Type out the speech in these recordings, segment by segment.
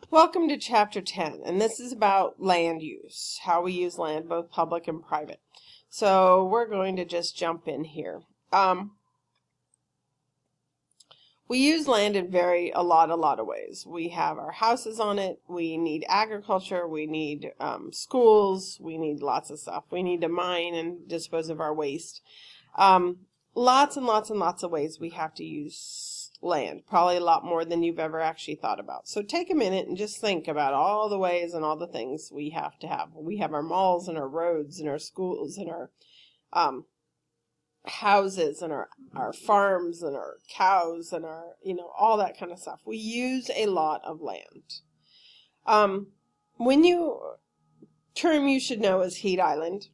Welcome to Chapter 10, and this is about land use, how we use land, both public and private. So we're going to just jump in here. We use land in a lot of ways. We have our houses on it, we need agriculture, we need schools, we need lots of stuff. We need to mine and dispose of our waste. Lots and lots of ways we have to use land, probably a lot more than you've ever actually thought about. So take a minute and just think about all the ways and all the things we have to have. We have our malls and our roads and our schools and our houses and our farms and our cows and our, all that kind of stuff. We use a lot of land. Term you should know is heat island.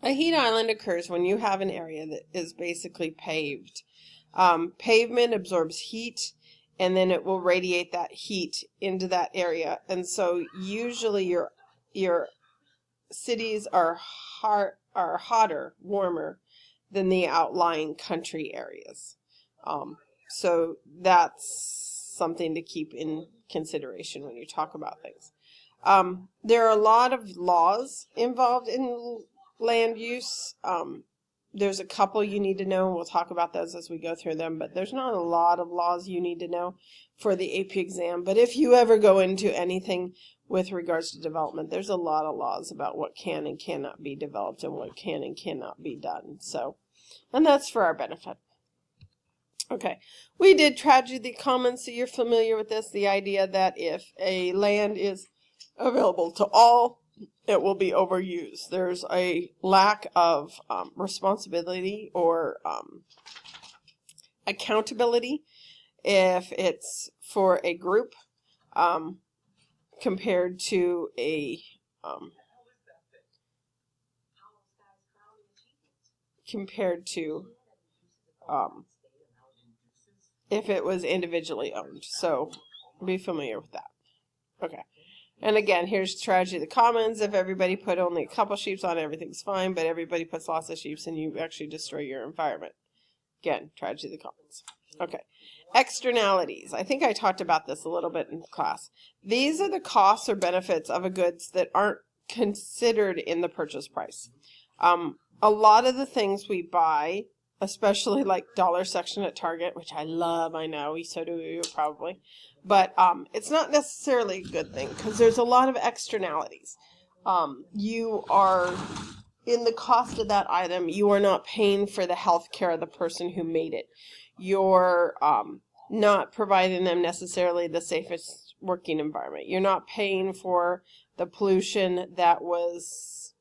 A heat island occurs when you have an area that is basically paved. Pavement absorbs heat and then it will radiate that heat into that area. And so usually your cities are hotter, warmer than the outlying country areas. So that's something to keep in consideration when you talk about things. There are a lot of laws involved in land use. There's a couple you need to know, and we'll talk about those as we go through them, but there's not a lot of laws you need to know for the AP exam. But if you ever go into anything with regards to development, there's a lot of laws about what can and cannot be developed and what can and cannot be done. So, and that's for our benefit. Okay, we did tragedy commons, so you're familiar with this, the idea that if a land is available to all, it will be overused. There's a lack of responsibility or accountability if it's for a group compared to a if it was individually owned. So be familiar with that. Okay. And again, here's tragedy of the commons. If everybody put only a couple sheep on, everything's fine, but everybody puts lots of sheep and you actually destroy your environment. Again, tragedy of the commons. Okay. Externalities. I think I talked about this a little bit in class. These are the costs or benefits of a goods that aren't considered in the purchase price. A lot of the things we buy, especially like dollar section at Target, which I love, I know, so do you probably. But it's not necessarily a good thing because there's a lot of externalities. You are, in the cost of that item, you are not paying for the health care of the person who made it. You're not providing them necessarily the safest working environment. You're not paying for the air pollution that was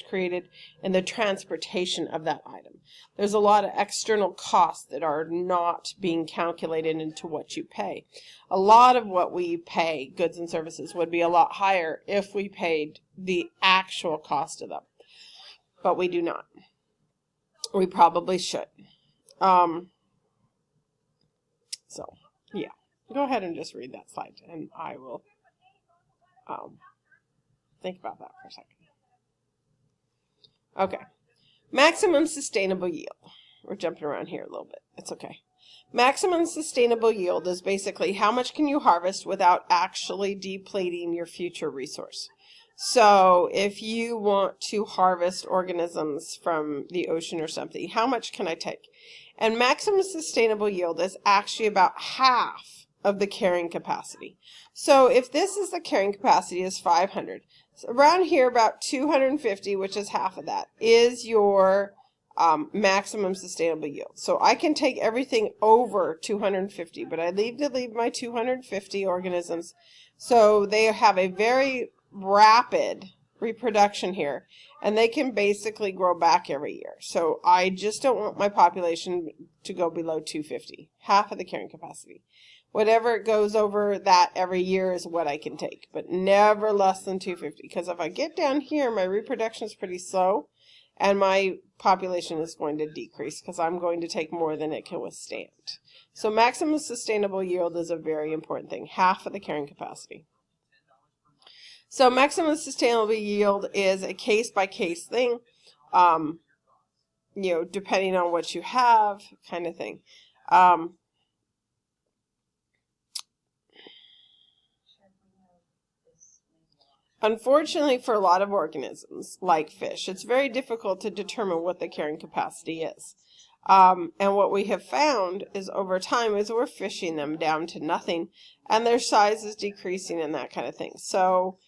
created and the transportation of that item. There's a lot of external costs that are not being calculated into what you pay. A lot of what we pay, goods and services, would be a lot higher if we paid the actual cost of them. But we do not. We probably should. So, yeah. Go ahead and just read that slide, and I will think about that for a second. Okay. Maximum sustainable yield. We're jumping around here a little bit. It's okay. Maximum sustainable yield is basically how much can you harvest without actually depleting your future resource. So if you want to harvest organisms from the ocean or something, how much can I take? And maximum sustainable yield is actually about half of the carrying capacity. So if this is the carrying capacity is 500, so around here about 250, which is half of that, is your maximum sustainable yield. So I can take everything over 250, but I leave my 250 organisms. So they have a very rapid reproduction here, and they can basically grow back every year. So I just don't want my population to go below 250, half of the carrying capacity. Whatever it goes over that every year is what I can take, but never less than 250. Because if I get down here, my reproduction is pretty slow, and my population is going to decrease because I'm going to take more than it can withstand. So maximum sustainable yield is a very important thing, half of the carrying capacity. So maximum sustainable yield is a case-by-case thing, depending on what you have, kind of thing. Unfortunately, for a lot of organisms, like fish, it's very difficult to determine what the carrying capacity is. And what we have found is over time is we're fishing them down to nothing, and their size is decreasing and that kind of thing. So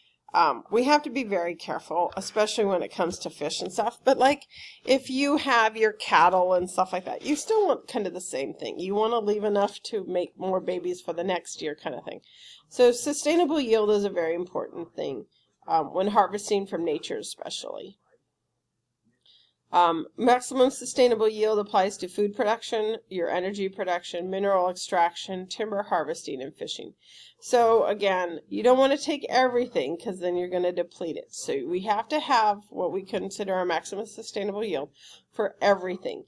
we have to be very careful, especially when it comes to fish and stuff. But like if you have your cattle and stuff like that, you still want kind of the same thing. You want to leave enough to make more babies for the next year kind of thing. So sustainable yield is a very important thing when harvesting from nature especially. Maximum sustainable yield applies to food production, your energy production, mineral extraction, timber harvesting, and fishing. So again, you don't want to take everything because then you're going to deplete it. So we have to have what we consider our maximum sustainable yield for everything.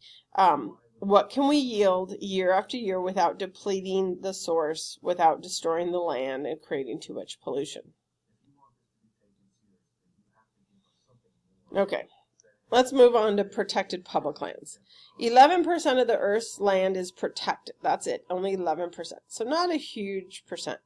What can we yield year after year without depleting the source, without destroying the land and creating too much pollution? Okay. Let's move on to protected public lands. 11% of the Earth's land is protected. That's it, only 11%. So not a huge percent.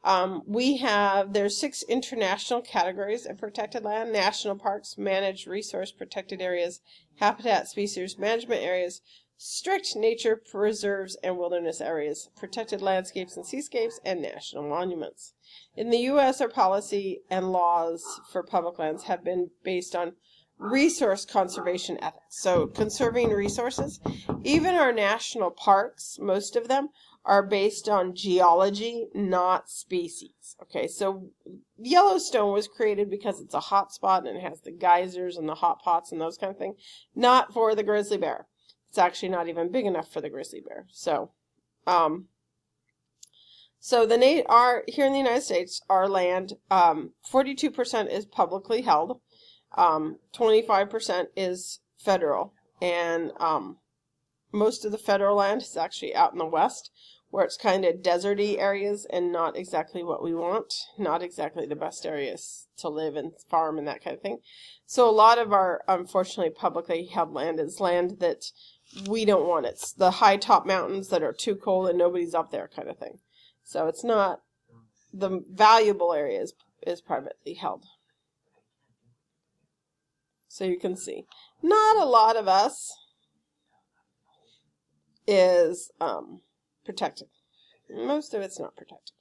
There's 6 international categories of protected land: national parks, managed resource protected areas, habitat species management areas, strict nature preserves and wilderness areas, protected landscapes and seascapes, and national monuments. In the U.S., our policy and laws for public lands have been based on resource conservation ethics. So conserving resources. Even our national parks, most of them, are based on geology, not species. Okay, so Yellowstone was created because it's a hot spot and it has the geysers and the hot pots and those kind of things, not for the grizzly bear. It's actually not even big enough for the grizzly bear. So here in the United States, our land, 42% is publicly held. 25% is federal, and most of the federal land is actually out in the west, where it's kind of deserty areas and not exactly what we want, not exactly the best areas to live and farm and that kind of thing. So a lot of our, unfortunately, publicly held land is land that we don't want. It's the high top mountains that are too cold and nobody's up there kind of thing. So it's not, the valuable area is privately held. So you can see, not a lot of us is protected. Most of it's not protected.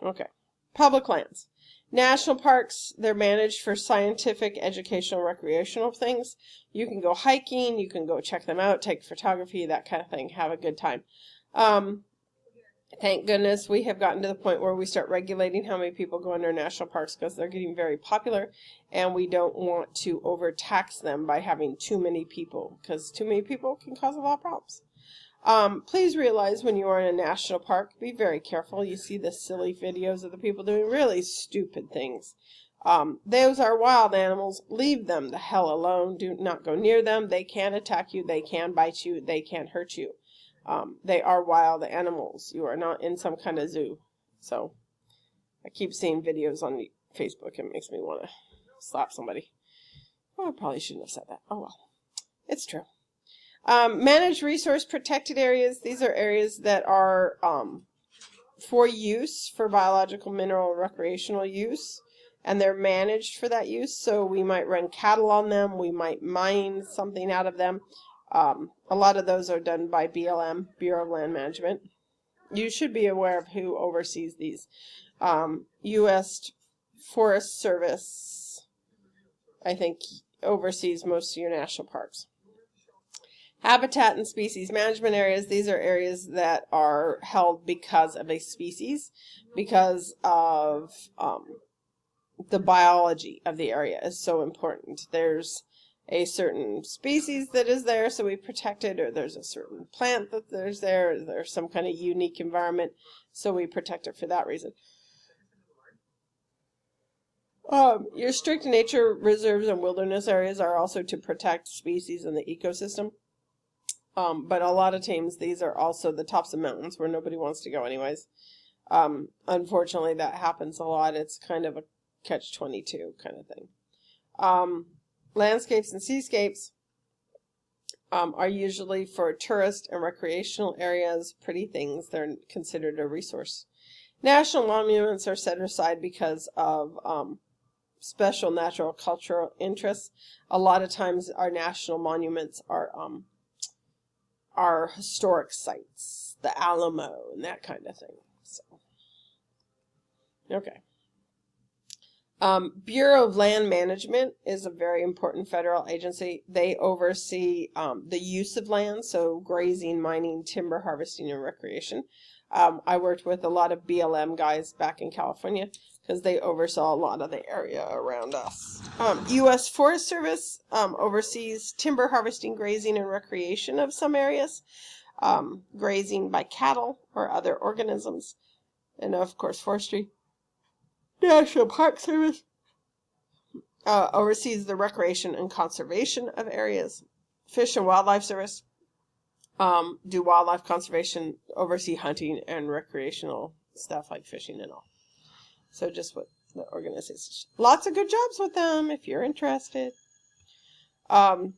Okay. Public lands. National parks, they're managed for scientific, educational, recreational things. You can go hiking, you can go check them out, take photography, that kind of thing, have a good time. Thank goodness we have gotten to the point where we start regulating how many people go into our national parks because they're getting very popular, and we don't want to overtax them by having too many people, because too many people can cause a lot of problems. Please realize when you are in a national park, be very careful. You see the silly videos of the people doing really stupid things. Those are wild animals. Leave them the hell alone. Do not go near them. They can attack you. They can bite you. They can hurt you. They are wild animals. You are not in some kind of zoo. So I keep seeing videos on Facebook. It makes me want to slap somebody. Oh, I probably shouldn't have said that. Oh well. It's true. Managed resource protected areas. These are areas that are for use, for biological, mineral, recreational use. And they're managed for that use. So we might run cattle on them. We might mine something out of them. A lot of those are done by BLM, Bureau of Land Management. You should be aware of who oversees these. U.S. Forest Service, I think, oversees most of your national parks. Habitat and species management areas. These are areas that are held because of a species, because of the biology of the area is so important. There's a certain species that is there, so we protect it, or there's a certain plant that there's some kind of unique environment, so we protect it for that reason. Your strict nature reserves and wilderness areas are also to protect species in the ecosystem. But a lot of times these are also the tops of mountains where nobody wants to go anyways. Unfortunately, that happens a lot. It's kind of a catch-22 kind of thing. Landscapes and seascapes are usually for tourist and recreational areas, pretty things. They're considered a resource. National monuments are set aside because of special natural cultural interests. A lot of times our national monuments are historic sites, the Alamo and that kind of thing. So, okay. Bureau of Land Management is a very important federal agency. They oversee the use of land, so grazing, mining, timber harvesting, and recreation. I worked with a lot of BLM guys back in California because they oversaw a lot of the area around us. U.S. Forest Service oversees timber harvesting, grazing, and recreation of some areas, grazing by cattle or other organisms, and of course forestry. National Park Service oversees the recreation and conservation of areas. Fish and Wildlife Service do wildlife conservation, oversee hunting and recreational stuff like fishing and all. So just what the organization. Lots of good jobs with them if you're interested. I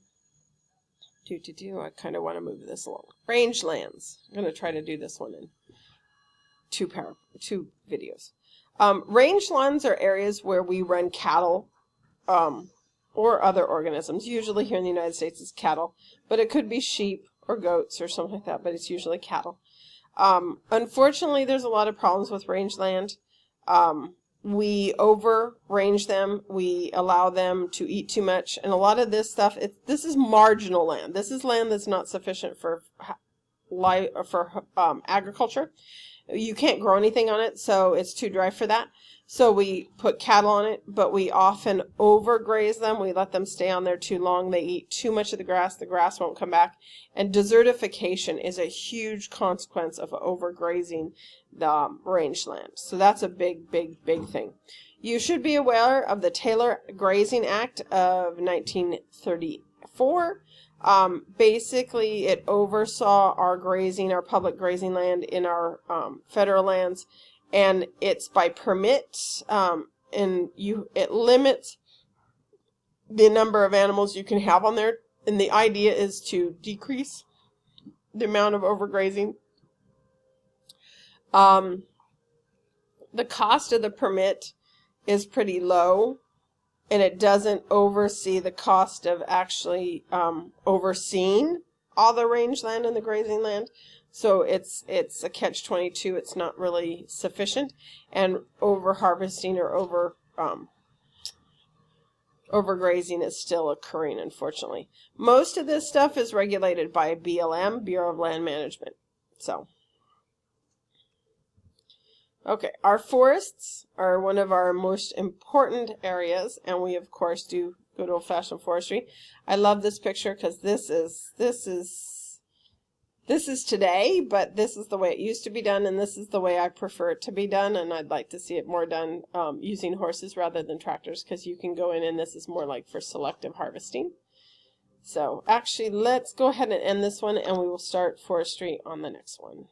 kind of want to move this along. Rangelands. I'm going to try to do this one in two videos. Rangelands are areas where we run cattle or other organisms. Usually here in the United States it's cattle, but it could be sheep or goats or something like that, but it's usually cattle. Unfortunately, there's a lot of problems with rangeland. We over-range them. We allow them to eat too much. And a lot of this stuff, this is marginal land. This is land that's not sufficient for agriculture. You can't grow anything on it, so it's too dry for that. So we put cattle on it, but we often overgraze them. We let them stay on there too long. They eat too much of the grass won't come back. And desertification is a huge consequence of overgrazing the rangeland. So that's a big, big, big thing. You should be aware of the Taylor Grazing Act of 1934. Basically, it oversaw our grazing, our public grazing land in our federal lands. And it's by permit, and it limits the number of animals you can have on there. And the idea is to decrease the amount of overgrazing. The cost of the permit is pretty low, and it doesn't oversee the cost of actually overseeing all the rangeland and the grazing land. So it's a catch-22. It's not really sufficient, and over-harvesting or overgrazing is still occurring, unfortunately. Most of this stuff is regulated by BLM, Bureau of Land Management. So, okay, our forests are one of our most important areas, and we of course do good old-fashioned forestry. I love this picture because this is today, but this is the way it used to be done, and this is the way I prefer it to be done, and I'd like to see it more done using horses rather than tractors, because you can go in and this is more like for selective harvesting. So actually, let's go ahead and end this one, and we will start forestry on the next one.